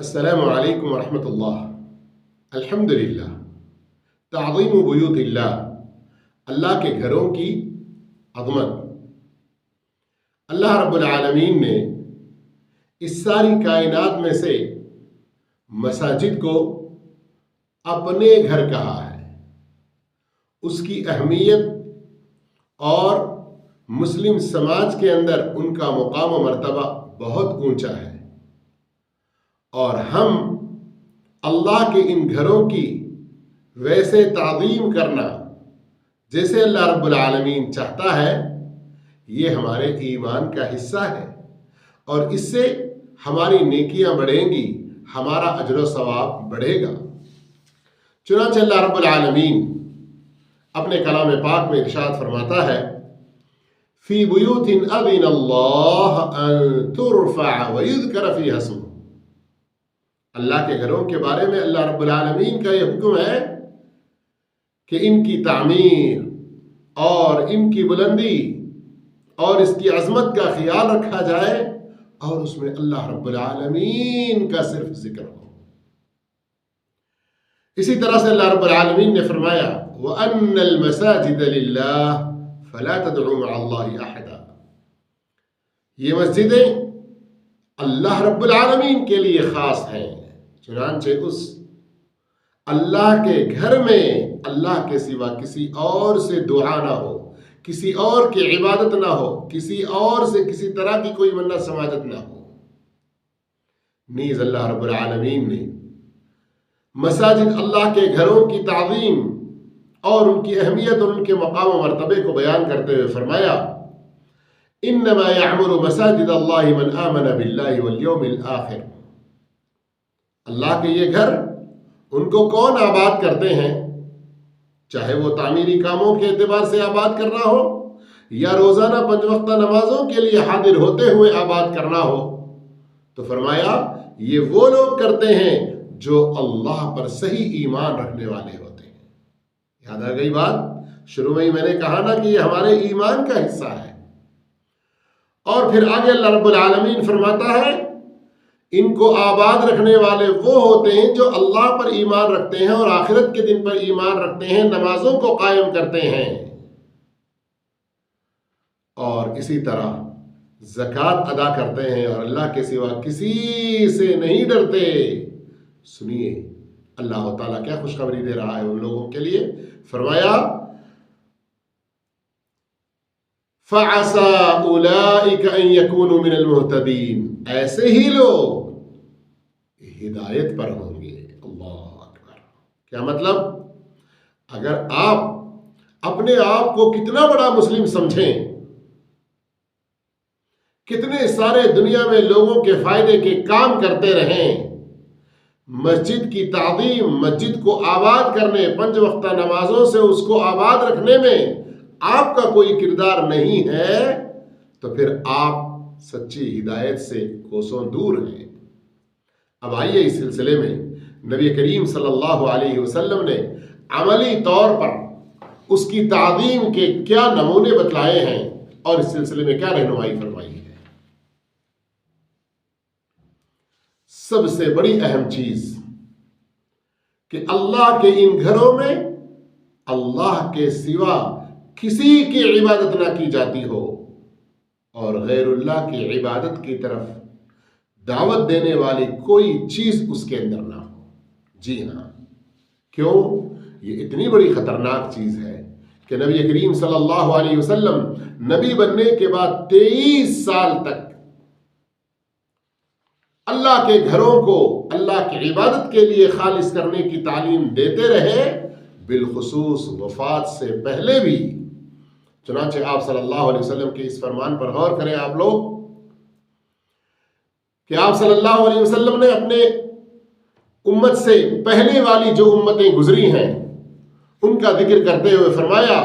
السلام علیکم ورحمۃ اللہ۔ الحمدللہ، تعظیم بیوت اللہ کے گھروں کی عظمت۔ اللہ رب العالمین نے اس ساری کائنات میں سے مساجد کو اپنے گھر کہا ہے۔ اس کی اہمیت اور مسلم سماج کے اندر ان کا مقام و مرتبہ بہت اونچا ہے، اور ہم اللہ کے ان گھروں کی ویسے تعظیم کرنا جیسے اللہ رب العالمین چاہتا ہے، یہ ہمارے ایمان کا حصہ ہے، اور اس سے ہماری نیکیاں بڑھیں گی، ہمارا اجر و ثواب بڑھے گا۔ چنانچہ اللہ رب العالمین اپنے کلام پاک میں ارشاد فرماتا ہے، فی بیوت اذن اللہ ان ترفع ویذکر فیہا اسمہ۔ اللہ کے گھروں کے بارے میں اللہ رب العالمین کا یہ حکم ہے کہ ان کی تعمیر اور ان کی بلندی اور اس کی عظمت کا خیال رکھا جائے، اور اس میں اللہ رب العالمین کا صرف ذکر ہو۔ اسی طرح سے اللہ رب العالمین نے فرمایا، وَأَنَّ الْمَسَاجِدَ لِلَّهِ فَلَا تَدْعُوا مَعَ اللَّهِ أَحَدًا۔ یہ مسجدیں اللہ رب العالمین کے لیے خاص ہیں، چنانچہ اس اللہ کے گھر میں اللہ کے سوا کسی اور سے دعا نہ ہو، کسی اور کی عبادت نہ ہو، کسی اور سے کسی طرح کی کوئی منت سماجت نہ ہو۔ نیز اللہ رب العالمین نے مساجد اللہ کے گھروں کی تعظیم اور ان کی اہمیت اور ان کے مقام و مرتبے کو بیان کرتے ہوئے فرمایا، انما یعمر مساجد اللہ من آمن باللہ والیوم الآخر۔ اللہ کے یہ گھر ان کو کون آباد کرتے ہیں، چاہے وہ تعمیری کاموں کے اعتبار سے آباد کرنا ہو یا روزانہ 5 وقتہ نمازوں کے لیے حاضر ہوتے ہوئے آباد کرنا ہو، تو فرمایا یہ وہ لوگ کرتے ہیں جو اللہ پر صحیح ایمان رکھنے والے ہوتے ہیں۔ یاد آ گئی بات؟ شروع میں ہی میں نے کہا نا کہ یہ ہمارے ایمان کا حصہ ہے۔ اور پھر آگے اللہ رب العالمین فرماتا ہے، ان کو آباد رکھنے والے وہ ہوتے ہیں جو اللہ پر ایمان رکھتے ہیں اور آخرت کے دن پر ایمان رکھتے ہیں، نمازوں کو قائم کرتے ہیں، اور اسی طرح زکوٰۃ ادا کرتے ہیں اور اللہ کے سوا کسی سے نہیں ڈرتے۔ سنیے اللہ تعالیٰ کیا خوشخبری دے رہا ہے ان لوگوں کے لیے۔ فرمایا، فَعَسَىٰ أُولَٰئِكَ أَن يَكُونُوا مِنَ الْمُهْتَدِينَ، ایسے ہی لوگ ہدایت پر ہوں گے۔ اللہ اکبر! کیا مطلب؟ اگر آپ اپنے آپ کو کتنا بڑا مسلم سمجھیں، کتنے سارے دنیا میں لوگوں کے فائدے کے کام کرتے رہیں، مسجد کی تعظیم، مسجد کو آباد کرنے، 5 وقتہ نمازوں سے اس کو آباد رکھنے میں آپ کا کوئی کردار نہیں ہے، تو پھر آپ سچی ہدایت سے کوسوں دور ہیں۔ اب آئیے اس سلسلے میں نبی کریم صلی اللہ علیہ وسلم نے عملی طور پر اس کی تعظیم کے کیا نمونے بتلائے ہیں اور اس سلسلے میں کیا رہنمائی فرمائی ہے۔ سب سے بڑی اہم چیز کہ اللہ کے ان گھروں میں اللہ کے سوا کسی کی عبادت نہ کی جاتی ہو اور غیر اللہ کی عبادت کی طرف دعوت دینے والی کوئی چیز اس کے اندر نہ ہو۔ جی ہاں، کیوں؟ یہ اتنی بڑی خطرناک چیز ہے کہ نبی کریم صلی اللہ علیہ وسلم نبی بننے کے بعد 23 سال تک اللہ کے گھروں کو اللہ کی عبادت کے لیے خالص کرنے کی تعلیم دیتے رہے، بالخصوص وفات سے پہلے بھی۔ چنانچہ آپ صلی اللہ علیہ وسلم کے اس فرمان پر غور کریں آپ لوگ کہ آپ صلی اللہ علیہ وسلم نے اپنے امت سے پہلے والی جو امتیں گزری ہیں ان کا ذکر کرتے ہوئے فرمایا،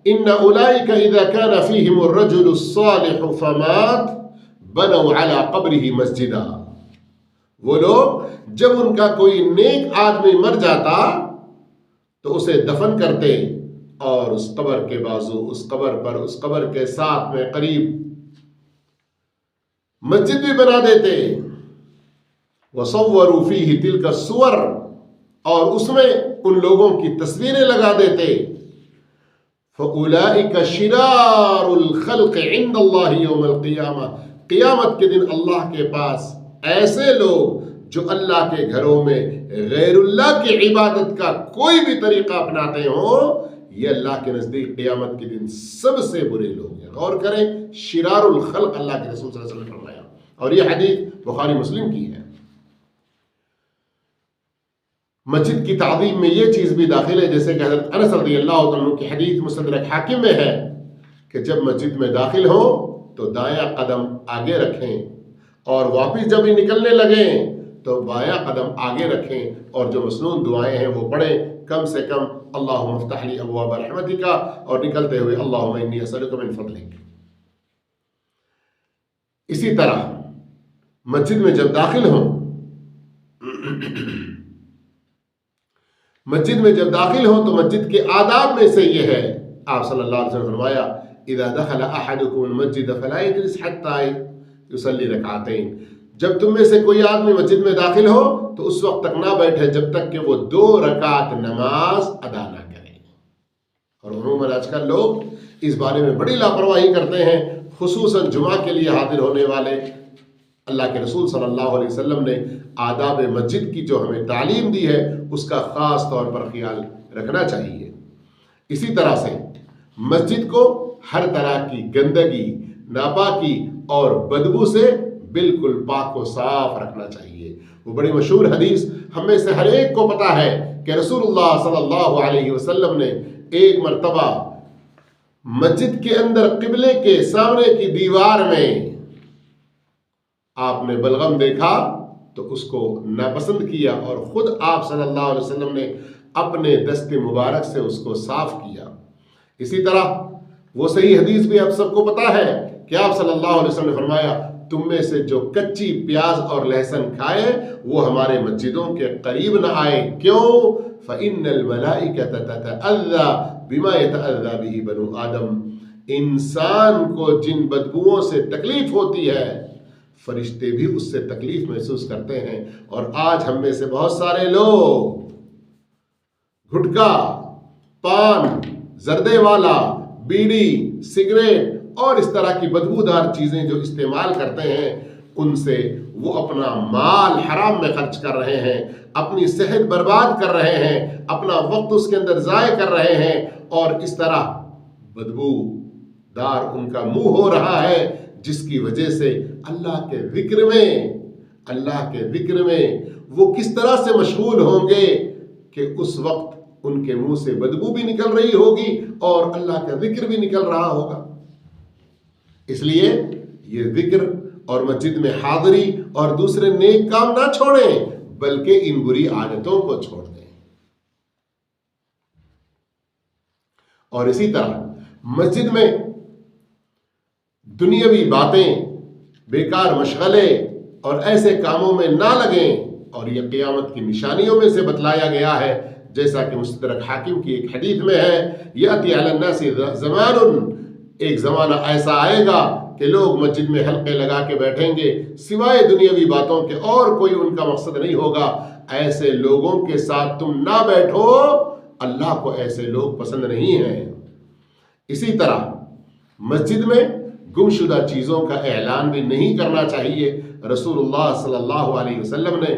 ان اولئک اذا كان فيهم الرجل الصالح فمات بنوا على قبره مسجدا۔ وہ لوگ جب ان کا کوئی نیک آدمی مر جاتا تو اسے دفن کرتے اور اس قبر کے بازو، اس قبر پر، اس قبر کے ساتھ میں قریب مسجد بھی بنا دیتے۔ वसव्वरू फीही तिल्का सुवर, और उसमें उन लोगों की तस्वीरें लगा देते। फउलाइका शिरारुल खल्क़ इंदल्लाहि यौमल क़ियामा, क़ियामत के दिन अल्लाह के पास ऐसे लोग जो अल्लाह के घरों में गैरुल्लाह की इबादत का कोई भी तरीका अपनाते हो, ये अल्लाह के नज़दीक क़ियामत के दिन सबसे बुरे लोग हैं। गौर करें, शिरारुल खल्क़ अल्लाह के रसूल सल्लल्लाहु अलैहि वसल्लम ने फरमाया, और ये हदीस बुखारी मुस्लिम की है। मस्जिद की ताज़ीम में ये चीज़ भी दाखिल है, जैसे कि हज़रत अनस रज़ियल्लाहु अन्हु की हदीस मुस्तदरक हाकिम में है कि जब मस्जिद में दाखिल हो तो दायां कदम आगे रखें, और वापस जब ही निकलने लगें तो बायां कदम आगे रखें, और जो मसनून दुआएं हैं वो पढ़ें, कम से कम अल्लाहुम्मा इफ्तह ली अबवाब रहमतिका, और निकलते हुए अल्लाहुम्मा इन्नी असअलुका मिन फज़लिक। इसी तरह मस्जिद में जब दाखिल हो, मस्जिद में जब दाखिल हो तो मस्जिद के आदाब में से ये है, आप सल्लल्लाहु अलैहि वसल्लम ने फरमाया, इज़ा दखल अहदुकुमुल मस्जिद फला यजलिस हत्ता युसल्ली रकअतैन, जब तुम में से कोई आदमी मस्जिद में दाखिल हो तो उस वक्त तक ना बैठे जब तक कि वो 2 रकात नमाज अदा ना करे। और उन्होंने आजकल लोग इस बारे में बड़ी लापरवाही करते हैं, खुसूसन जुमा के लिए हाजिर होने वाले। अल्लाह के रसूल सल्लल्लाहु अलैहि वसल्लम ने आदाब मस्जिद की जो हमें तालीम दी है उसका ख़ास तौर पर ख्याल रखना चाहिए। इसी तरह से मस्जिद को हर तरह की गंदगी, नापाकी और बदबू से बिल्कुल पाक व साफ रखना चाहिए। वो बड़ी मशहूर हदीस हम में से हर एक को पता है कि रसूलुल्लाह सल्लल्लाहु अलैहि वसल्लम ने एक मर्तबा मस्जिद के अंदर किबले के सामने की दीवार में आपने बलगम देखा तो उसको नापसंद किया, और खुद आप सल्लल्लाहु अलैहि वसल्लम ने अपने दस्ते मुबारक से उसको साफ किया। इसी तरह वो सही हदीस भी आप सबको पता है कि आप सल्लल्लाहु अलैहि वसल्लम ने फरमाया, तुम में से जो कच्ची प्याज और लहसुन खाए वो हमारे मस्जिदों के करीब न आए। क्यों? फ़इन्नल मलाइकता ततअज़्ज़ा बिमा यतअज़्ज़ा बिही बनु आदम, इंसान को जिन बदबुओं से तकलीफ होती है फरिश्ते भी उससे तकलीफ महसूस करते हैं। और आज हम में से बहुत सारे लोग गुटखा, पान, जर्दे वाला, बीड़ी, सिगरेट और इस तरह की बदबूदार चीज़ें जो इस्तेमाल करते हैं, उनसे वो अपना माल हराम में खर्च कर रहे हैं, अपनी सेहत बर्बाद कर रहे हैं, अपना वक्त उसके अंदर ज़ाय कर रहे हैं, और इस तरह बदबूदार उनका मुंह हो रहा है, जिसकी वजह से अल्लाह के ज़िक्र में वो किस तरह से मशगूल होंगे कि उस वक्त उनके मुंह से बदबू भी निकल रही होगी और अल्लाह का ज़िक्र भी निकल रहा होगा। इसलिए ये ज़िक्र और मस्जिद में हाज़िरी और दूसरे नेक काम ना छोड़ें, बल्कि इन बुरी आदतों को छोड़ दें। और इसी तरह मस्जिद में दुनियावी बातें, बेकार मशगले और ऐसे कामों में ना लगें। और यह क़यामत की निशानियों में से बतलाया गया है, जैसा कि मुस्तदरक हाकिम की एक हदीस में है, याती अलन्नासी ज़मानुन, एक ज़माना ऐसा आएगा कि लोग मस्जिद में हल्के लगा के बैठेंगे, सिवाय दुनियावी बातों के और कोई उनका मकसद नहीं होगा। ऐसे लोगों के साथ तुम ना बैठो, अल्लाह को ऐसे लोग पसंद नहीं हैं। इसी तरह मस्जिद में गुमशुदा चीज़ों का ऐलान भी नहीं करना चाहिए। रसूलुल्लाह सल्लल्लाहु अलैहि वसल्लम ने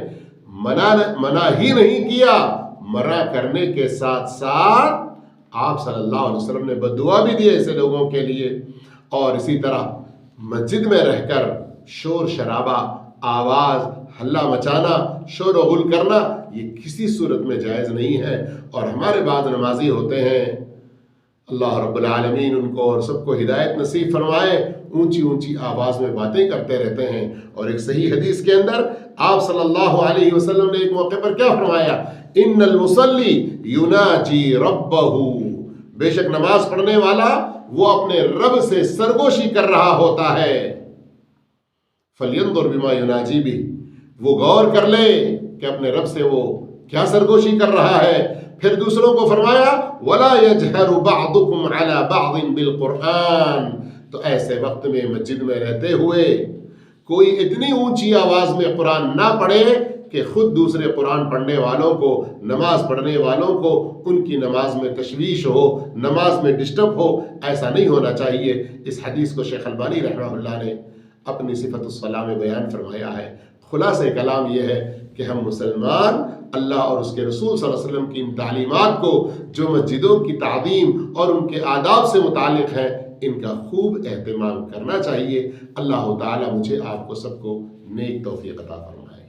मना ही नहीं किया, मना करने के साथ साथ आप सल्लल्लाहु अलैहि वसल्लम ने बद्दुआ भी दी ऐसे लोगों के लिए। और इसी तरह मस्जिद में रहकर शोर शराबा, आवाज़, हल्ला मचाना, शोर व गुल करना, ये किसी सूरत में जायज़ नहीं है। और हमारे बाद नमाजी होते हैं, अल्लाह रब्बुल आलमीन उनको और सबको हिदायत नसीब फरमाए, ऊंची ऊंची आवाज़ में बातें करते रहते हैं। और एक सही हदीस के अंदर आप सल्लल्लाहु अलैहि वसल्लम ने एक मौके पर क्या फरमाया, इन्नल मुसल्ली युनाजी रब्बहू, बेशक नमाज पढ़ने वाला वो अपने रब से सरगोशी कर रहा होता है। फलियंजुर बिमा युनाजी भी, वो गौर कर ले कि अपने रब से वो क्या सरगोशी कर रहा है। फिर दूसरों को फरमाया, वला यजहरु बअदुकुम अला बअदिन बिल कुरआन, तो ऐसे वक्त में मस्जिद में रहते हुए کوئی اتنی اونچی آواز میں قرآن نہ پڑھے کہ خود دوسرے قرآن پڑھنے والوں کو، نماز پڑھنے والوں کو ان کی نماز میں تشویش ہو، نماز میں ڈسٹرب ہو. ایسا نہیں ہونا چاہیے. اس حدیث کو شیخ البانی رحمہ اللہ نے اپنی صفت الصلاح میں بیان فرمایا ہے. خلاصہ کلام یہ ہے کہ ہم مسلمان اللہ اور اس کے رسول صلی اللہ علیہ وسلم کی ان تعلیمات کو جو مسجدوں کی تعظیم اور ان کے آداب سے متعلق ہیں ان کا خوب اہتمام کرنا چاہیے. اللہ تعالی مجھے آپ کو سب کو نیک توفیق عطا فرمائے.